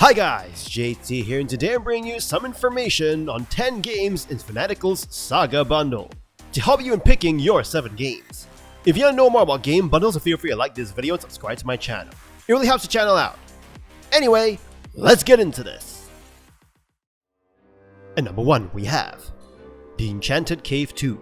Hi guys, JT here, and today I'm bringing you some information on 10 games in Fanatical's Saga Bundle to help you in picking your 7 games. If you want to know more about game bundles, feel free to like this video and subscribe to my channel. It really helps the channel out. Anyway, let's get into this. At number 1 we have the Enchanted Cave 2,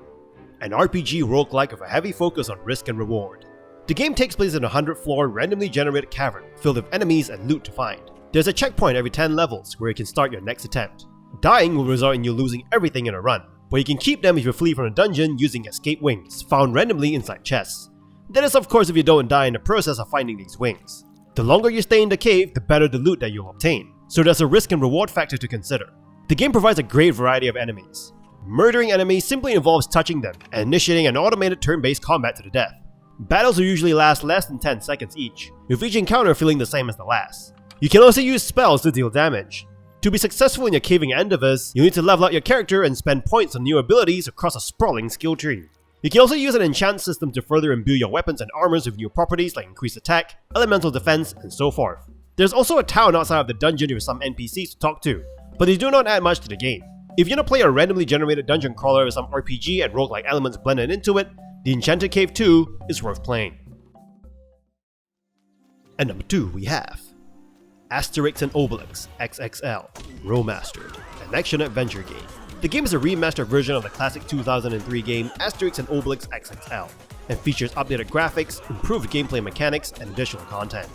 an RPG roguelike with a heavy focus on risk and reward. The game takes place in a 100th floor randomly generated cavern filled with enemies and loot to find. There's a checkpoint every 10 levels where you can start your next attempt. Dying will result in you losing everything in a run, but you can keep them if you flee from a dungeon using escape wings found randomly inside chests. That is of course if you don't die in the process of finding these wings. The longer you stay in the cave, the better the loot that you'll obtain, so there's a risk and reward factor to consider. The game provides a great variety of enemies. Murdering enemies simply involves touching them and initiating an automated turn-based combat to the death. Battles will usually last less than 10 seconds each, with each encounter feeling the same as the last. You can also use spells to deal damage. To be successful in your caving endeavors, you need to level out your character and spend points on new abilities across a sprawling skill tree. You can also use an enchant system to further imbue your weapons and armors with new properties like increased attack, elemental defense, and so forth. There's also a town outside of the dungeon with some NPCs to talk to, but they do not add much to the game. If you want to play a randomly generated dungeon crawler with some RPG and roguelike elements blended into it, the Enchanted Cave 2 is worth playing. At number 2 we have Asterix and Obelix XXL Romastered, an action-adventure game. The game is a remastered version of the classic 2003 game Asterix and Obelix XXL, and features updated graphics, improved gameplay mechanics, and additional content.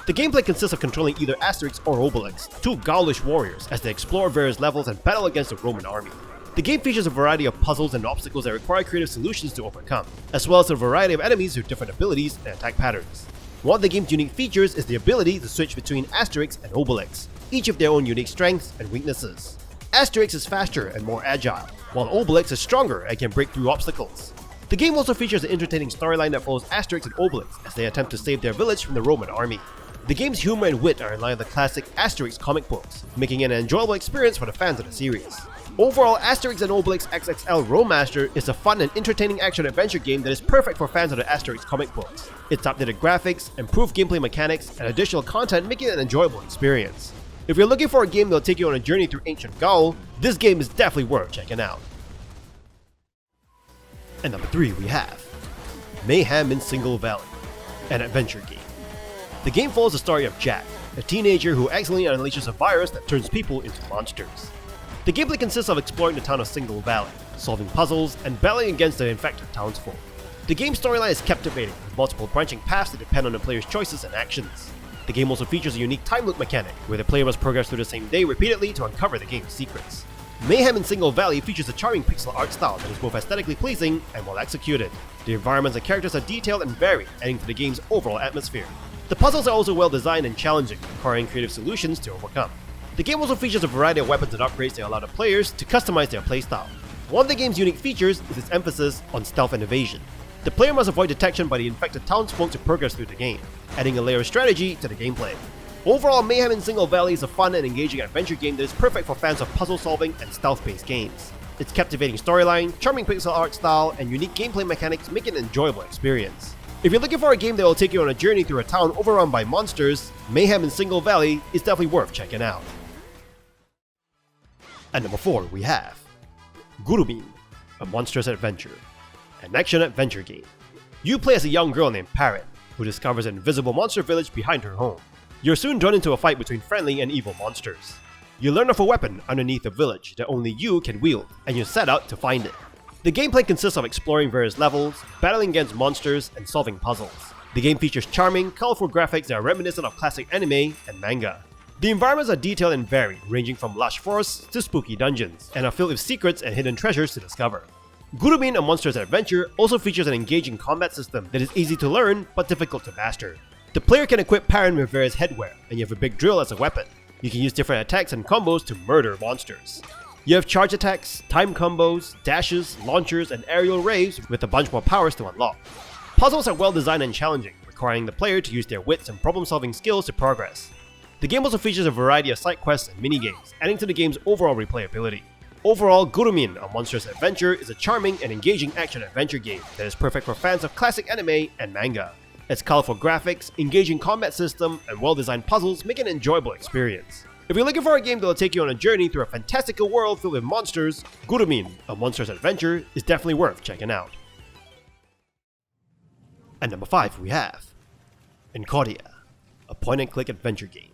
The gameplay consists of controlling either Asterix or Obelix, two Gaulish warriors, as they explore various levels and battle against the Roman army. The game features a variety of puzzles and obstacles that require creative solutions to overcome, as well as a variety of enemies with different abilities and attack patterns. One of the game's unique features is the ability to switch between Asterix and Obelix, each of their own unique strengths and weaknesses. Asterix is faster and more agile, while Obelix is stronger and can break through obstacles. The game also features an entertaining storyline that follows Asterix and Obelix as they attempt to save their village from the Roman army. The game's humor and wit are in line with the classic Asterix comic books, making it an enjoyable experience for the fans of the series. Overall, Asterix and Obelix XXL Romastered is a fun and entertaining action-adventure game that is perfect for fans of the Asterix comic books. Its updated graphics, improved gameplay mechanics, and additional content make it an enjoyable experience. If you're looking for a game that will take you on a journey through ancient Gaul, this game is definitely worth checking out. At number 3 we have Mayhem in Single Valley, an adventure game. The game follows the story of Jack, a teenager who accidentally unleashes a virus that turns people into monsters. The gameplay consists of exploring the town of Single Valley, solving puzzles, and battling against the infected townsfolk. The game's storyline is captivating, with multiple branching paths that depend on the player's choices and actions. The game also features a unique time loop mechanic, where the player must progress through the same day repeatedly to uncover the game's secrets. Mayhem in Single Valley features a charming pixel art style that is both aesthetically pleasing and well executed. The environments and characters are detailed and varied, adding to the game's overall atmosphere. The puzzles are also well designed and challenging, requiring creative solutions to overcome. The game also features a variety of weapons and upgrades that allow the players to customize their playstyle. One of the game's unique features is its emphasis on stealth and evasion. The player must avoid detection by the infected townsfolk to progress through the game, adding a layer of strategy to the gameplay. Overall, Mayhem in Single Valley is a fun and engaging adventure game that is perfect for fans of puzzle solving and stealth-based games. Its captivating storyline, charming pixel art style, and unique gameplay mechanics make it an enjoyable experience. If you're looking for a game that will take you on a journey through a town overrun by monsters, Mayhem in Single Valley is definitely worth checking out. At number 4 we have Gurumin, a Monstrous adventure, an action-adventure game. You play as a young girl named Parrot, who discovers an invisible monster village behind her home. You're soon drawn into a fight between friendly and evil monsters. You learn of a weapon underneath the village that only you can wield, and you set out to find it. The gameplay consists of exploring various levels, battling against monsters, and solving puzzles. The game features charming, colorful graphics that are reminiscent of classic anime and manga. The environments are detailed and varied, ranging from lush forests to spooky dungeons, and are filled with secrets and hidden treasures to discover. Gurumin, a Monstrous adventure, also features an engaging combat system that is easy to learn but difficult to master. The player can equip Parent with various headwear, and you have a big drill as a weapon. You can use different attacks and combos to murder monsters. You have charge attacks, time combos, dashes, launchers, and aerial raves with a bunch more powers to unlock. Puzzles are well designed and challenging, requiring the player to use their wits and problem-solving skills to progress. The game also features a variety of side quests and minigames, adding to the game's overall replayability. Overall, Gurumin, a Monstrous adventure, is a charming and engaging action-adventure game that is perfect for fans of classic anime and manga. Its colorful graphics, engaging combat system, and well-designed puzzles make it an enjoyable experience. If you're looking for a game that will take you on a journey through a fantastical world filled with monsters, Gurumin, a monstrous adventure, is definitely worth checking out. At number 5 we have ENCODYA, a point-and-click adventure game.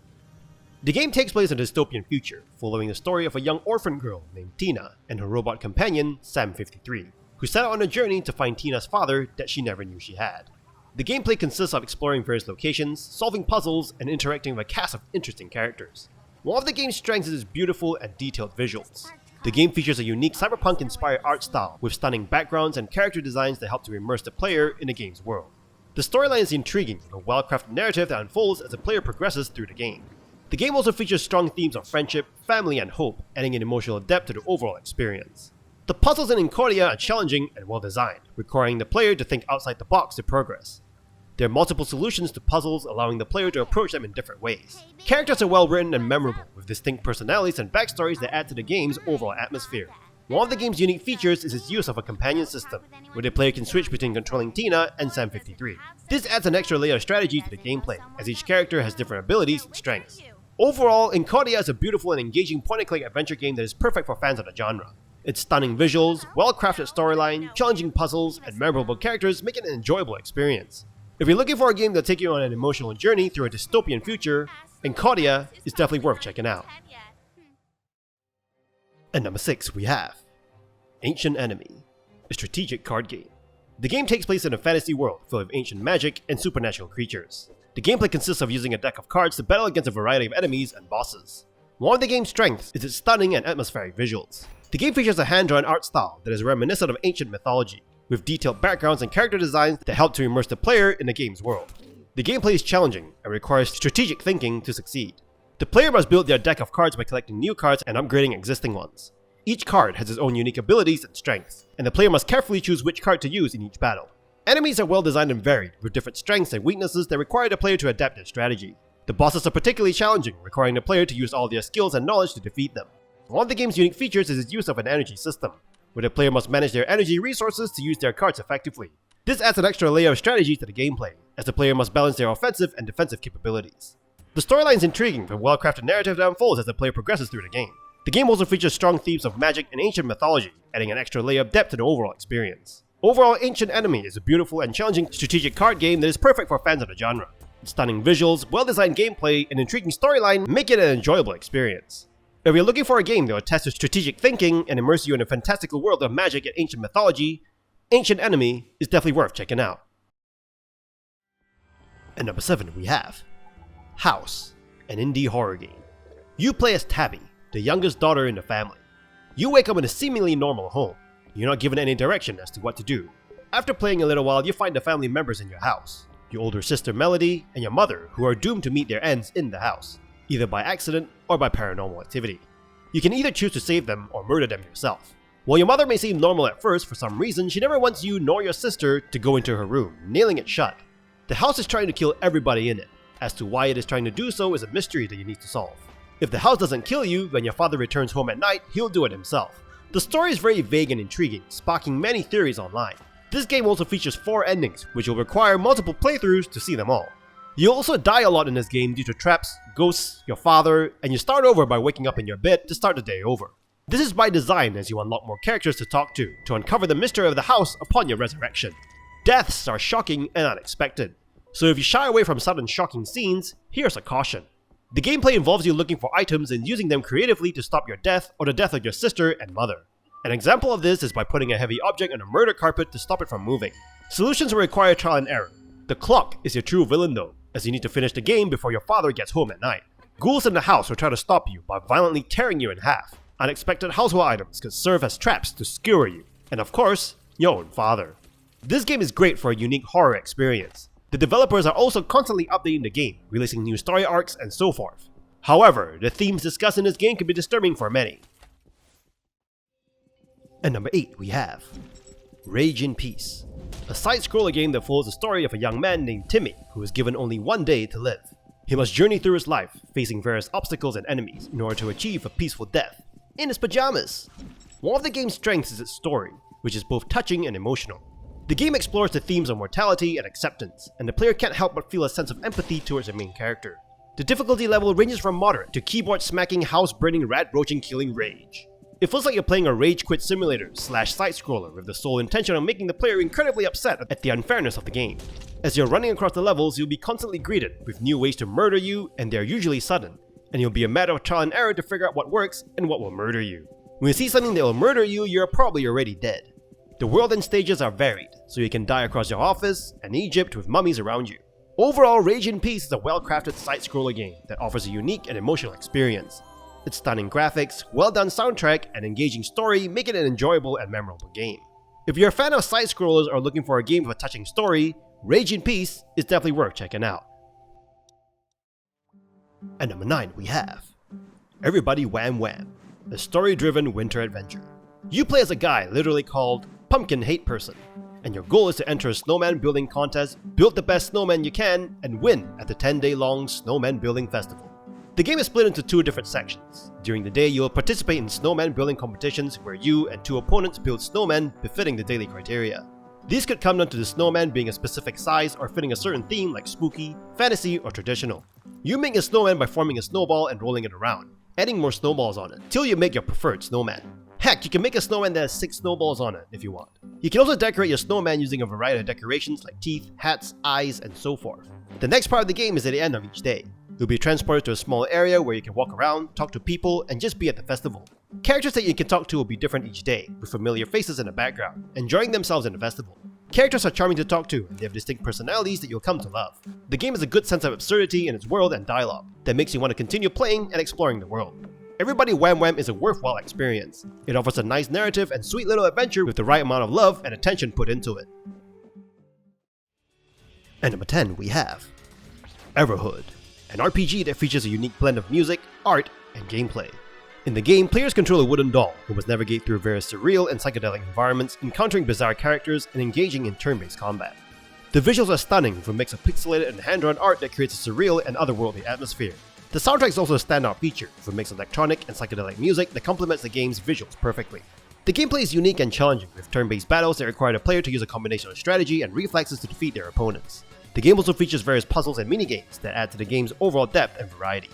The game takes place in a dystopian future, following the story of a young orphan girl named Tina and her robot companion, Sam53, who set out on a journey to find Tina's father that she never knew she had. The gameplay consists of exploring various locations, solving puzzles, and interacting with a cast of interesting characters. One of the game's strengths is its beautiful and detailed visuals. The game features a unique cyberpunk-inspired art style with stunning backgrounds and character designs that help to immerse the player in the game's world. The storyline is intriguing, with a well-crafted narrative that unfolds as the player progresses through the game. The game also features strong themes of friendship, family, and hope, adding an emotional depth to the overall experience. The puzzles in ENCODYA are challenging and well-designed, requiring the player to think outside the box to progress. There are multiple solutions to puzzles, allowing the player to approach them in different ways. Characters are well written and memorable, with distinct personalities and backstories that add to the game's overall atmosphere. One of the game's unique features is its use of a companion system, where the player can switch between controlling Tina and Sam53. This adds an extra layer of strategy to the gameplay, as each character has different abilities and strengths. Overall, ENCODYA is a beautiful and engaging point-and-click adventure game that is perfect for fans of the genre. Its stunning visuals, well-crafted storyline, challenging puzzles, and memorable characters make it an enjoyable experience. If you're looking for a game that'll take you on an emotional journey through a dystopian future, ENCODYA is definitely worth checking out. At number 6 we have Ancient Enemy, a strategic card game. The game takes place in a fantasy world filled with ancient magic and supernatural creatures. The gameplay consists of using a deck of cards to battle against a variety of enemies and bosses. One of the game's strengths is its stunning and atmospheric visuals. The game features a hand-drawn art style that is reminiscent of ancient mythology, with detailed backgrounds and character designs that help to immerse the player in the game's world. The gameplay is challenging and requires strategic thinking to succeed. The player must build their deck of cards by collecting new cards and upgrading existing ones. Each card has its own unique abilities and strengths, and the player must carefully choose which card to use in each battle. Enemies are well designed and varied, with different strengths and weaknesses that require the player to adapt their strategy. The bosses are particularly challenging, requiring the player to use all their skills and knowledge to defeat them. One of the game's unique features is its use of an energy system, where the player must manage their energy resources to use their cards effectively. This adds an extra layer of strategy to the gameplay, as the player must balance their offensive and defensive capabilities. The storyline is intriguing, with a well-crafted narrative that unfolds as the player progresses through the game. The game also features strong themes of magic and ancient mythology, adding an extra layer of depth to the overall experience. Overall, Ancient Enemy is a beautiful and challenging strategic card game that is perfect for fans of the genre. Its stunning visuals, well-designed gameplay, and intriguing storyline make it an enjoyable experience. If you're looking for a game that will test your strategic thinking and immerse you in a fantastical world of magic and ancient mythology, Ancient Enemy is definitely worth checking out. At number 7 we have House, an indie horror game. You play as Tabby, the youngest daughter in the family. You wake up in a seemingly normal home. You're not given any direction as to what to do. After playing a little while, you find the family members in your house, your older sister Melody and your mother, who are doomed to meet their ends in the house, either by accident or by paranormal activity. You can either choose to save them or murder them yourself. While your mother may seem normal at first, for some reason she never wants you nor your sister to go into her room, nailing it shut. The house is trying to kill everybody in it. As to why it is trying to do so is a mystery that you need to solve. If the house doesn't kill you, when your father returns home at night, he'll do it himself. The story is very vague and intriguing, sparking many theories online. This game also features 4 endings, which will require multiple playthroughs to see them all. You'll also die a lot in this game due to traps, ghosts, your father, and you start over by waking up in your bed to start the day over. This is by design, as you unlock more characters to talk to uncover the mystery of the house upon your resurrection. Deaths are shocking and unexpected, so if you shy away from sudden shocking scenes, here's a caution. The gameplay involves you looking for items and using them creatively to stop your death or the death of your sister and mother. An example of this is by putting a heavy object on a murder carpet to stop it from moving. Solutions will require trial and error. The clock is your true villain though, as you need to finish the game before your father gets home at night. Ghouls in the house will try to stop you by violently tearing you in half. Unexpected household items could serve as traps to skewer you, and of course, your own father. This game is great for a unique horror experience. The developers are also constantly updating the game, releasing new story arcs and so forth. However, the themes discussed in this game can be disturbing for many. At number 8 we have Rage in Peace, a side-scroller game that follows the story of a young man named Timmy who is given only one day to live. He must journey through his life, facing various obstacles and enemies in order to achieve a peaceful death, in his pajamas. One of the game's strengths is its story, which is both touching and emotional. The game explores the themes of mortality and acceptance, and the player can't help but feel a sense of empathy towards the main character. The difficulty level ranges from moderate to keyboard smacking, house burning, rat roaching killing rage. It feels like you're playing a rage quit simulator / side-scroller with the sole intention of making the player incredibly upset at the unfairness of the game. As you're running across the levels, you'll be constantly greeted with new ways to murder you, and they're usually sudden, and you'll be a matter of trial and error to figure out what works and what will murder you. When you see something that will murder you, you're probably already dead. The world and stages are varied, so you can die across your office and Egypt with mummies around you. Overall, Rage in Peace is a well-crafted side-scroller game that offers a unique and emotional experience. Its stunning graphics, well-done soundtrack, and engaging story make it an enjoyable and memorable game. If you're a fan of side-scrollers or looking for a game with a touching story, Rage in Peace is definitely worth checking out. And number 9 we have Everybody Wham Wham, a story-driven winter adventure. You play as a guy literally called Pumpkin Hate Person, and your goal is to enter a snowman building contest, build the best snowman you can, and win at the 10-day-long Snowman Building Festival. The game is split into 2 different sections. During the day, you will participate in snowman building competitions where you and 2 opponents build snowmen befitting the daily criteria. These could come down to the snowman being a specific size or fitting a certain theme like spooky, fantasy, or traditional. You make a snowman by forming a snowball and rolling it around, adding more snowballs on it, till you make your preferred snowman. Heck, you can make a snowman that has 6 snowballs on it if you want. You can also decorate your snowman using a variety of decorations like teeth, hats, eyes, and so forth. The next part of the game is at the end of each day. You'll be transported to a small area where you can walk around, talk to people, and just be at the festival. Characters that you can talk to will be different each day, with familiar faces in the background, enjoying themselves in the festival. Characters are charming to talk to, and they have distinct personalities that you'll come to love. The game has a good sense of absurdity in its world and dialogue that makes you want to continue playing and exploring the world. Everybody Wham Wham is a worthwhile experience. It offers a nice narrative and sweet little adventure with the right amount of love and attention put into it. And number 10 we have Everhood, an RPG that features a unique blend of music, art, and gameplay. In the game, players control a wooden doll who must navigate through various surreal and psychedelic environments, encountering bizarre characters and engaging in turn-based combat. The visuals are stunning with a mix of pixelated and hand-drawn art that creates a surreal and otherworldly atmosphere. The soundtrack is also a standout feature, with a mix of electronic and psychedelic music that complements the game's visuals perfectly. The gameplay is unique and challenging, with turn-based battles that require the player to use a combination of strategy and reflexes to defeat their opponents. The game also features various puzzles and minigames that add to the game's overall depth and variety.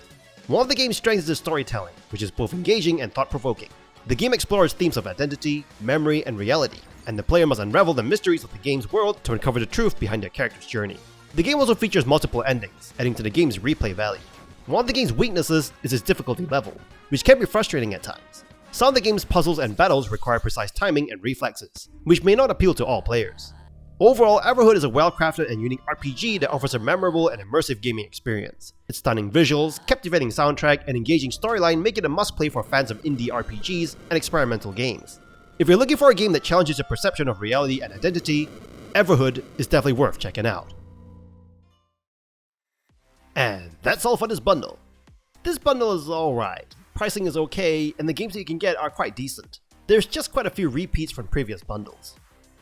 One of the game's strengths is its storytelling, which is both engaging and thought-provoking. The game explores themes of identity, memory, and reality, and the player must unravel the mysteries of the game's world to uncover the truth behind their character's journey. The game also features multiple endings, adding to the game's replay value. One of the game's weaknesses is its difficulty level, which can be frustrating at times. Some of the game's puzzles and battles require precise timing and reflexes, which may not appeal to all players. Overall, Everhood is a well-crafted and unique RPG that offers a memorable and immersive gaming experience. Its stunning visuals, captivating soundtrack, and engaging storyline make it a must-play for fans of indie RPGs and experimental games. If you're looking for a game that challenges your perception of reality and identity, Everhood is definitely worth checking out. And that's all for this bundle. This bundle is alright, pricing is okay, and the games that you can get are quite decent. There's just quite a few repeats from previous bundles.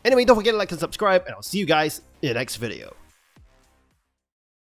Anyway, don't forget to like and subscribe, and I'll see you guys in the next video.